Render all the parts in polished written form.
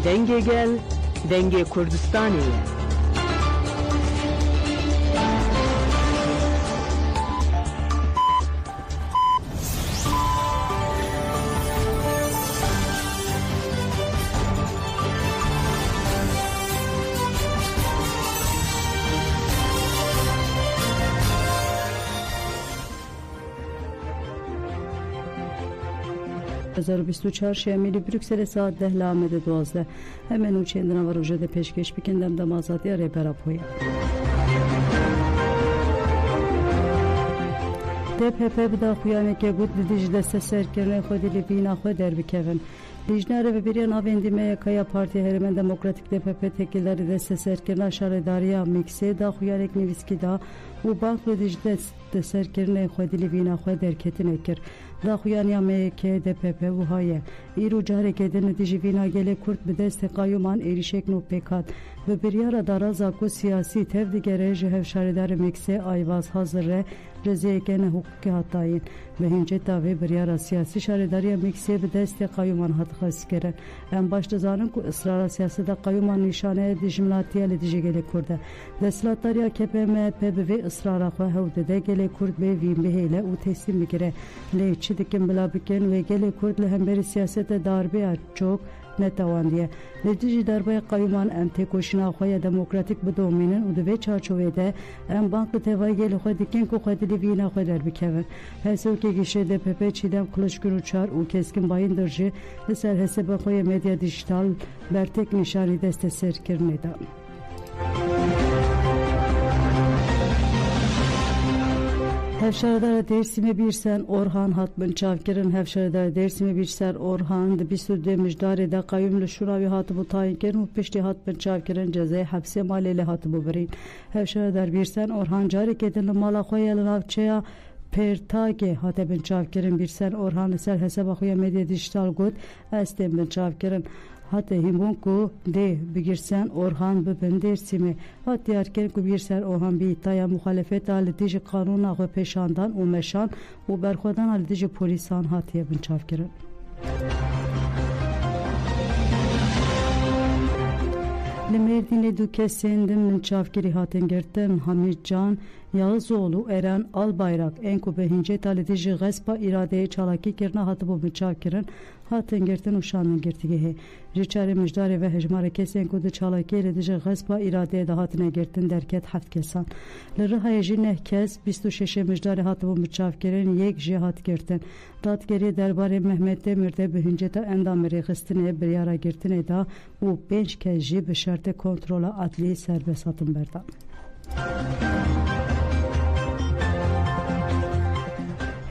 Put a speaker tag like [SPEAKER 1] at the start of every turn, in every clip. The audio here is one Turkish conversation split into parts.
[SPEAKER 1] denge gel, denge Kurdistan'ı.
[SPEAKER 2] شامل بروکسل ساعت 10 لامد 12 همین و چندنا و روزه ده پیشکش بکندم دمازاتی ری برابوی DPP بدا خویانه که بود دیج دست سرکرنه خودی لیبینا خود در بکن لیجنار و بیرین آویندیمه کایا پارتی هرمن دموکراتیک DPP تکیلاری دست سرکرنه شارداریا میکسه دا خویانه نویسکی دا و بانک دیج دست سرکرنه خودی لیبینا خود در کتنه کر دا خویانیا می که DPP و های ایرو جاره که دن دیجیوینا گله کرد به دست قایمان ایریشک نو پیکات و بریارا دارازا کو سیاسی تف دیگره جهو شاردار میکسه آیواز حاضر رزیه که نه حقوقی هاتاین به هنجه تاوی بریارا سیاسی شارداری میکسه به دست قایمان هات خاص کرن ام باش دزانم کو اصرار سیاسی دا قایمان نشانه دیجملاتی ال دیجی گله کرده دستلاتاریا KPM PBV اصرار خو هود ده گله کرد به ویم بهله او تسلیم میگیره لی چی دکن بلا بکن و گله کرد له همبر سیاست داربه çok نتواندیه لجی دربای قایمان ام تکوشنا خویا دموکراتیک بدومینن و دوی چارچوبه ام بانک توای گل خو دکن کو خو دیوینا خو در بکوه هسو که گیشه DPP چیدم کلشکرو چار او کسکن باین درجه لسر حساب خویا مدیا دیجیتال برتک نشانی دست سرکرنه دا Hevşaradar Dersim'e bir sen Orhan Hatbın Çavker'in Hevşaradar Dersim'e bir ser Orhan de bir sürü müjdare de kayyumlu şuravi hatı bu tayinkerin u peşti Hatbın Çavker'in cezayı hapse malele hatı bu birin. Hevşaradar bir sen Orhan cari kedin mala koyalın avçaya Pertage Hatbın Çavker'in bir sen Orhan ser hesaba koya medya dijital god Estem bin Çavker'in hatta himun ko de bigirsen Orhan bibin Dersim'e hat diyarken ko bir ser Orhan bir itaya muhalefet aletici kanuna ve peşandan o meşan o berxodan aletici polisan hatiye bin Çavker'in Lemerdin'e du kesendim min Çavker'i hatin gerten Hamid Can Yağızoğlu Eren Albayrak enko behince taletici gaspa iradeye çalaki kirna hatı bu min Çavker'in hatin gerten uşanın gertigehe Riçare müjdare ve hecmare kesen ko de çalaki iletici gaspa iradeye da hatine gerten derket haft kesan Lırıhaya jineh kes 26 müjdare hatı bu min Çavker'in yek jihat gerten Datgeri derbare Mehmet Demir'de behince ta endameri xistine bir yara gertine da u 5 kez ji bişarte kontrola adli serbest hatın berdan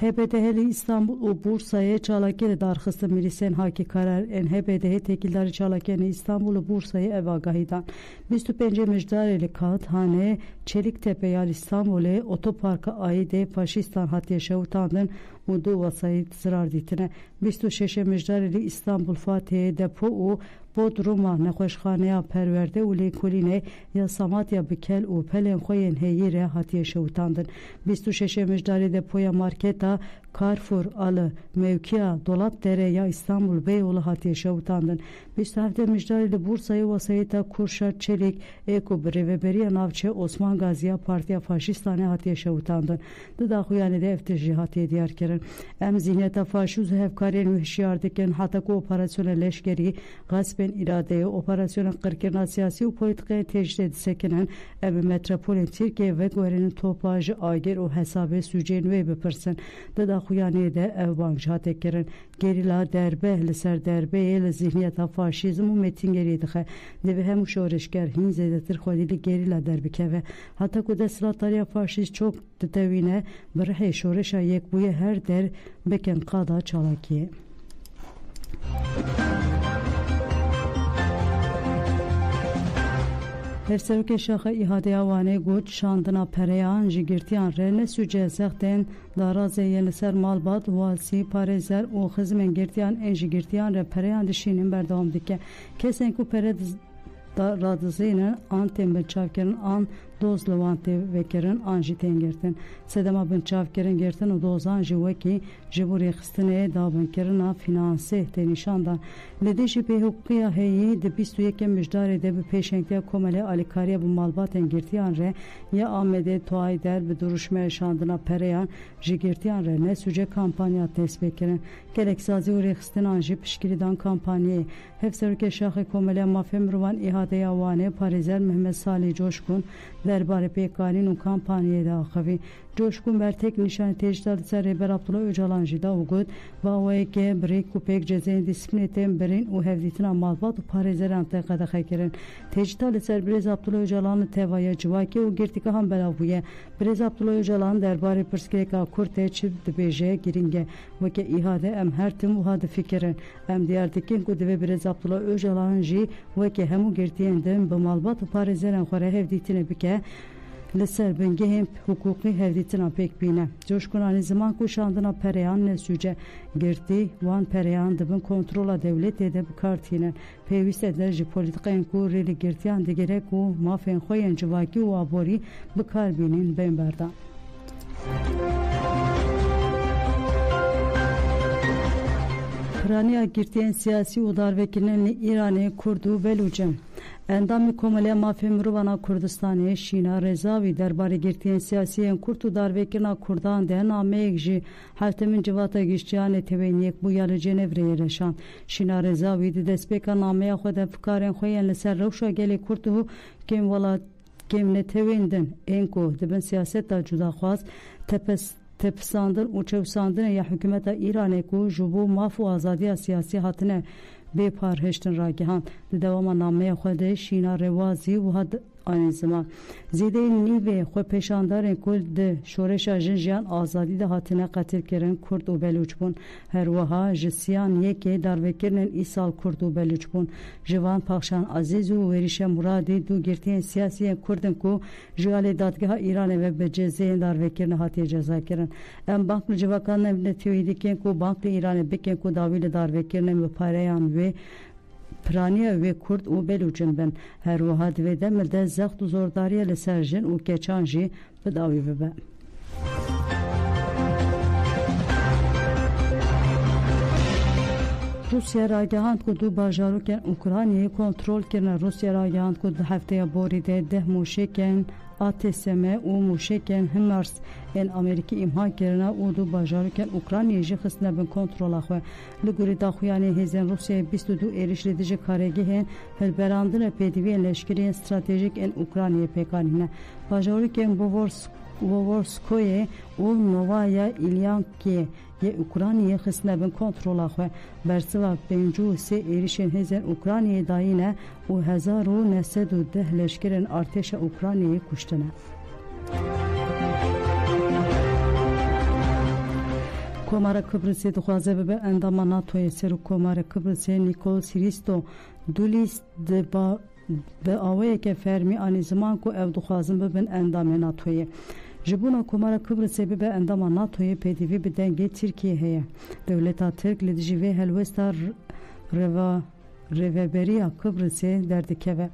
[SPEAKER 2] HBDH'li İstanbul u Bursa'ya Çalakere darxıstı mirisen haki karar en HBDH tekilleri Çalakere İstanbul'u Bursa'ya evagahidan 25 müjdareli kağıthane Çeliktepe yal İstanbul'e otoparka aide faşistan hatiye şevutandın udu vasayit zarar ditine 26 müjdareli İstanbul Fatih'e depo u Bodrum'a nekhoşxaneya perverde u leykuline ya Samatya Bikel u Pelen Khoyen heyire hatiye şevutandın 26 müjdari depoya marketa Carrefour alı mevkia Dolapdere ya İstanbul Beyoğlu hatiye şevutandın 27 müjdari Bursa'yı vasayita Kurşat Çelik Eko Breveberiya Navçe Osman Gaziya Partiya Faşistane hatiye şevutandın Dıda xuyane de efteci hatiye diyarkerin em zihniyeta faşuz hevkariyen mühşiyardiken hatta operasyona leşgeri gaspen iradeye operasyona kırkırna siyasi u politikaya tecrid edisekenen em metropolin Türkiye ve Görenin topajı ager o hesabı süceyn ve bepirsin Dıda xuyane de ev bankçı hatekerin gerila derbe liser derbe el zihniyeta faşizm u metin geridixe deve hem şoreşker hin zedetir xodili gerila derbikeve hatta ku deslatariya faşiz çok detevine birhe şoreşa yek buye her der beken qada çalakiye Hevseruke şaxa ihadaya vane goç şandına pereyan jigirtiyan rene süce zexten daraze yeniser malbat vasi parezer o xizmen girtiyan en jigirtiyan re pereyan dişinin berdam dike kesen ku pere da radızıyla an tembel çavkerin an doz levante vekirin anji tengirtin. Sedema bin çavkirin girtin o dozan jiveki jiburi xistine dabın kirina finanse tenişandan. Ledeşi be hukukiya heyi de 21 müjdare de bir peşenkliya komele alikariya bu malbaten girtiyan re ya Ahmede Tuay der bir duruşma yaşandına pereyan jigirtiyan re ne süce kampanya tesbekirin. Gereksazi u rexistin anji pişkiridan kampanyayı. Hevserke şahı komele mafem ruvan ihade yawane Parizer Mehmet Salih Coşkun derbarı pekanin u kampanyayı da akıvi. Coşkun bertek nişan tecdal ser Reber Abdullah Öcalan jida ugut va oeke brek u pek cezeyin disiplinetem berin u hevditina malbat u Parizer antekada xekirin. Tecdal ser Brez Abdullah Öcalan'ı tevaya civaki u girtika ham belavuye. Brez Abdullah Öcalan derbarı pırskeka kurte çiv dibêje giringe veke ihade em her tim u hadi fikirin. Em diyardikin ku dive Brez Abdullah Öcalan jî veke hemu girtiyendim bi malbat u Parizeren xware hevditine bike Liser bingehim hukuki hevditina pek bine. Coşkunani zaman kuşandına pereyan ne süce girdi van pereyan dibin kontrola devlet edeb kartine. Pevist ederci politikayen ku reli girtiyan digere ku mafen xoyen civaki u abori bikar binin benberdan. Piraniya girtiyen siyasi udar vekilini İran'ı kurdu Belucem. Endami komele mafya Miruvana Kurdistan'ı Şina Rezavi derbari girtiyen siyasiyen kurtu darvekina Kurdan de nameyek ji haltemin civata gişçiyane teveniyek bu yalı Cenevre'ye reşan. Şina Rezavi de despeka nameye xoda fikaren xoyen leser revşa geli kurtuhu kem vala kem ne tevendin enko dibin siyaset da cuda xwaz tepsandın u çevsandın ya hükümeta İran'e ku jubu mafu azadiya siyasi hatine بپارهشتن راگهان دوام نامه خود شینا روازی و had aynı zaman zide nive xwe peşandarên Kurd di şoreşa jinjiyan azadî de hatine qetil kirin Kurd û Belûç bûn. Her wiha ji siyan yekê darvekirinin îsal Kurd û Belûç bûn. Ji van Paxşan Azîz û Werîşe Muradî du girtiyên siyasiyên Kurdin ku ji alê dadgeha Îranê ve bi cezayên darvekirinê hatiye cezakirin. Em bank li civakan ne tevhîd dikin ku bank li Îranê bikin ku dawî li darvekirinê bi pareyan wê Piraniya ve Kurd û Belûcin bin. Her wiha divê demir de zext û zordariya li ser jin û keçan jî bi dawî bibe. Rusya ragihand ku du bajarokên Ukraynayê kontrol kirine. Rusya ragihand ku di hefteya borî de 10 mûşekên ATSM û mûşekên HIMARS ên Amerîkî imha kirine û du bajarokên Ukraynayê jî xistine bin kontrola xwe. Li gorî daxuyanê hêzên Rusyayê 22 êriş li dijî karêgehên hilberandina pêdiviyên leşkeriyên stratejîk ên Ukraynayê pêkanîne. Bajarokên Vovorskoye û Novaya Ilyankiyê yê Ukraynayê xistine bin kontrola xwe. Bersiva 53 êrişên hêzên Ukraynayê dayîne û 1910 leşkerên artêşa Ukraynayê kuştine. Komara Kıbrıs'ê dixwaze bibe endama NATOyê. Serok Komara Kıbrıs'ê Nikol Christodoulis bi awayeke fermî anî ziman ku ew dixwazin bibin endamê NATOyê. Ji bûna Komara Kıbrıs'ê bibe endama NATOyê pêdivî bi dengê Tirkiye heye. Dewleta Tirk li dijî vê helwesta rêveberiya Kıbrıs'ê derdikeve.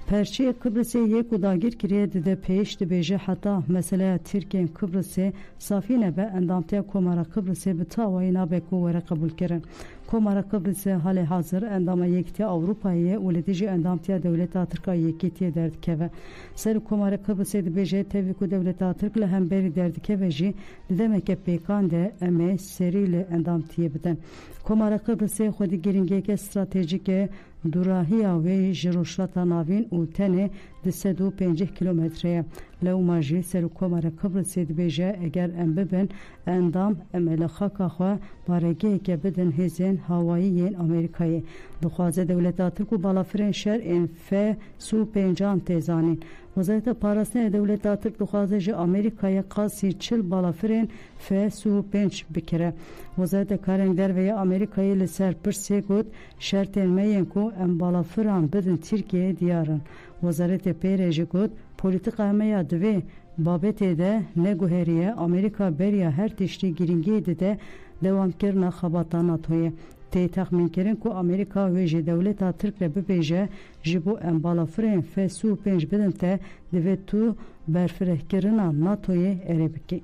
[SPEAKER 2] Perçiyê Kıbrıs'ê yek û dagîr kiriye dide pêş dibêje heta meseleya Tirkiyên Kıbrıs'ê safî nebe endamtiya Komara Kıbrıs'ê bi tawayî nabe ku were qebûl kirin. Komara Kıbrıs'ê halê hazir endama Yekîtiya Avrupayê û li dijî endamtiya Dewleta Tirka Yekîtiyê derdikeve. Serok Komara Kıbrıs'ê dibêje tevî ku Dewleta Tirk li hemberî derdikeve jî di demeke pêkan de em ê serî li endamtiyê bidin. Komara Kıbrıs'ê xwedî giringiyeke stratejîk e durahiya wê ji rojhilata navîn û tenê 250 kilometreye. Lewma jî Serok Komara Kıbrıs'ê dibêje eger em bibin endam em ê li xaka xwe baregeheke bidin hêzên hawayî yên Amerîkayê. Dixwaze Dewleta Tirk û balafirên şer ên F-5 têzanîn. Wezareta Parastinê Dewleta Tirk dixwaze ji Amerîkayê qasî 40 balafirên F-5 bikire. Wezareta Karên Derve Amerîkayê li ser pirsê got şertên me yên ku em balafiran bidin Tirkiyeyê diyarin. Wezareta Pêrê jî got polîtika me ya divê babetê de neguheriye Amerîka beriya her tiştî giringiyê dide dewamkirina xebata NATOyê. Tê texmîn kirin ku Amerîka wê ji dewleta Tirk re bibêje ji bo em balafirên F û 5 bidin te divê tu berfirehkirina NATOyê erê bikî.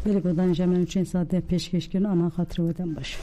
[SPEAKER 2] Belê godan jemen 3 saate pêşkêşkirin ana xatirê we dem baş.